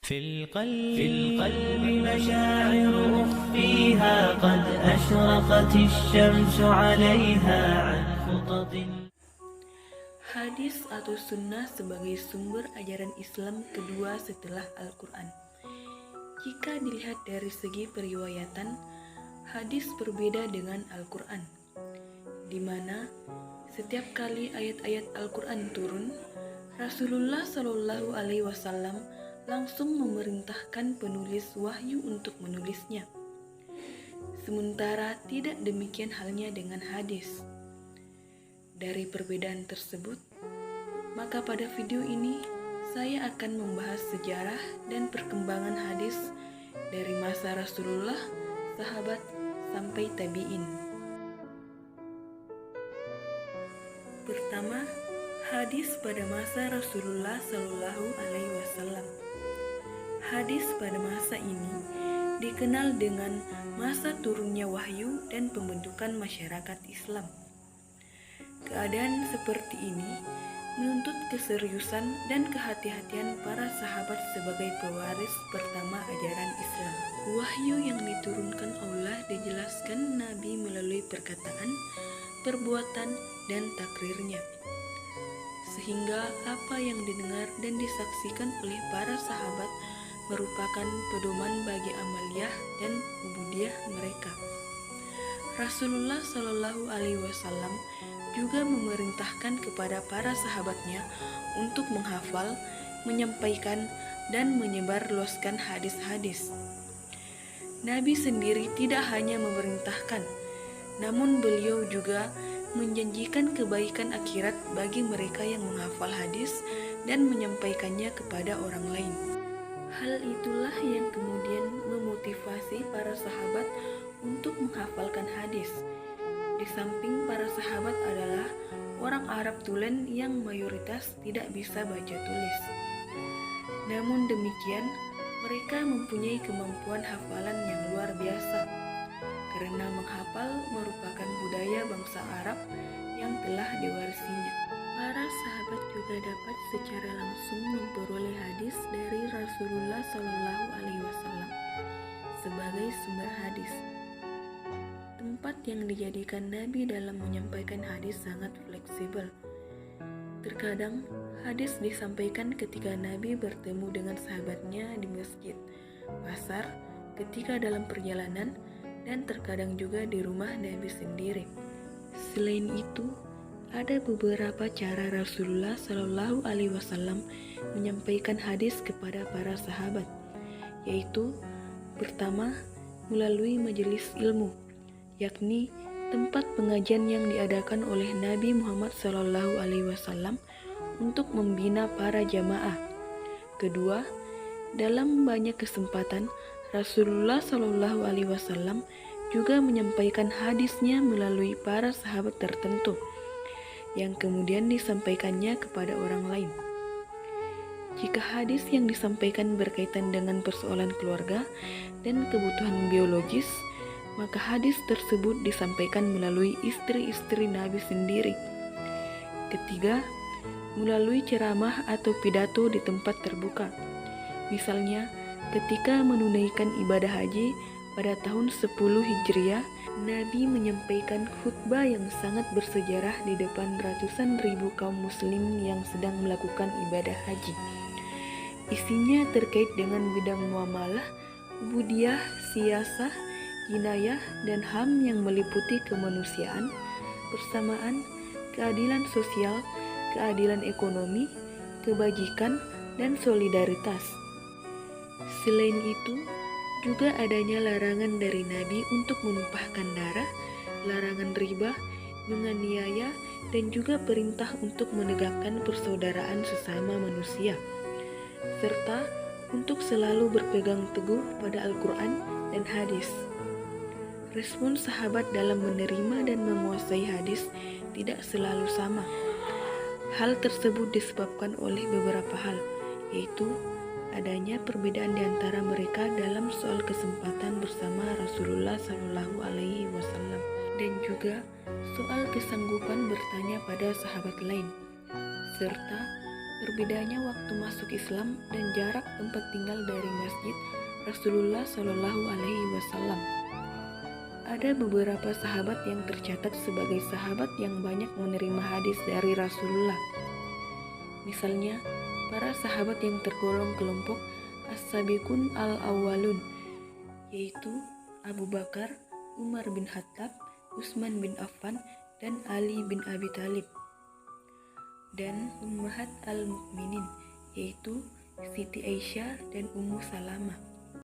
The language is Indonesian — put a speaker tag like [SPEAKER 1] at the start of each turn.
[SPEAKER 1] في القلب مشاعر أخفيها قد أشرقت الشمس عليها عن خطط.
[SPEAKER 2] Hadis atau sunnah sebagai sumber ajaran Islam kedua setelah Al-Quran. Jika dilihat dari segi periwayatan, hadis berbeda dengan Al-Quran, di mana setiap kali ayat-ayat Al-Quran turun, Rasulullah Shallallahu Alaihi Wasallam langsung memerintahkan penulis wahyu untuk menulisnya. Sementara tidak demikian halnya dengan hadis. Dari perbedaan tersebut, maka pada video ini saya akan membahas sejarah dan perkembangan hadis dari masa Rasulullah, sahabat, sampai tabi'in. Pertama, hadis pada masa Rasulullah Shallallahu Alaihi Wasallam. Hadis pada masa ini dikenal dengan masa turunnya wahyu dan pembentukan masyarakat Islam. Keadaan seperti ini menuntut keseriusan dan kehati-hatian para sahabat sebagai pewaris pertama ajaran Islam. Wahyu yang diturunkan Allah dijelaskan Nabi melalui perkataan, perbuatan, dan takrirnya. Sehingga apa yang didengar dan disaksikan oleh para sahabat merupakan pedoman bagi amaliyah dan ubudiyah mereka. Rasulullah Shallallahu Alaihi Wasallam juga memerintahkan kepada para sahabatnya untuk menghafal, menyampaikan, dan menyebarluaskan hadis-hadis. Nabi sendiri tidak hanya memerintahkan, namun beliau juga menjanjikan kebaikan akhirat bagi mereka yang menghafal hadis dan menyampaikannya kepada orang lain. Hal itulah yang kemudian memotivasi para sahabat untuk menghafalkan hadis. Di samping para sahabat adalah orang Arab tulen yang mayoritas tidak bisa baca tulis. Namun demikian, mereka mempunyai kemampuan hafalan yang luar biasa, karena menghafal merupakan budaya bangsa Arab yang telah diwarisinya. Para sahabat juga dapat secara langsung memperoleh hadis dari Rasulullah Shallallahu Alaihi Wasallam sebagai sumber hadis. Tempat yang dijadikan Nabi dalam menyampaikan hadis sangat fleksibel. Terkadang hadis disampaikan ketika Nabi bertemu dengan sahabatnya di masjid, pasar, ketika dalam perjalanan, dan terkadang juga di rumah Nabi sendiri. Selain itu, ada beberapa cara Rasulullah Shallallahu Alaihi Wasallam menyampaikan hadis kepada para sahabat, yaitu pertama, melalui majelis ilmu, yakni tempat pengajian yang diadakan oleh Nabi Muhammad Shallallahu Alaihi Wasallam untuk membina para jamaah. Kedua, dalam banyak kesempatan Rasulullah Shallallahu Alaihi Wasallam juga menyampaikan hadisnya melalui para sahabat tertentu, yang kemudian disampaikannya kepada orang lain. Jika hadis yang disampaikan berkaitan dengan persoalan keluarga dan kebutuhan biologis, maka hadis tersebut disampaikan melalui istri-istri Nabi sendiri. Ketiga, melalui ceramah atau pidato di tempat terbuka. Misalnya, ketika menunaikan ibadah haji pada tahun 10 Hijriah, Nabi menyampaikan khutbah yang sangat bersejarah di depan ratusan ribu kaum muslim yang sedang melakukan ibadah haji. Isinya terkait dengan bidang muamalah, ubudiyah, siyasah, jinayah, dan HAM yang meliputi kemanusiaan, persamaan, keadilan sosial, keadilan ekonomi, kebajikan, dan solidaritas. Selain itu, juga adanya larangan dari Nabi untuk menumpahkan darah, larangan riba, menganiaya, dan juga perintah untuk menegakkan persaudaraan sesama manusia, serta untuk selalu berpegang teguh pada Al-Quran dan hadis. Respon sahabat dalam menerima dan menguasai hadis tidak selalu sama. Hal tersebut disebabkan oleh beberapa hal, yaitu adanya perbedaan di antara mereka dalam soal kesempatan bersama Rasulullah Shallallahu Alaihi Wasallam, dan juga soal kesanggupan bertanya pada sahabat lain, serta Berbedanya waktu masuk Islam dan jarak tempat tinggal dari masjid Rasulullah Shallallahu Alaihi Wasallam. Ada beberapa sahabat yang tercatat sebagai sahabat yang banyak menerima hadis dari Rasulullah. Misalnya, para sahabat yang tergolong kelompok As-Sabiqun al-Awwalun, yaitu Abu Bakar, Umar bin Khattab, Utsman bin Affan, dan Ali bin Abi Thalib. Dan Ummahat al-Mukminin, yaitu Siti Aisyah dan Ummu Salamah.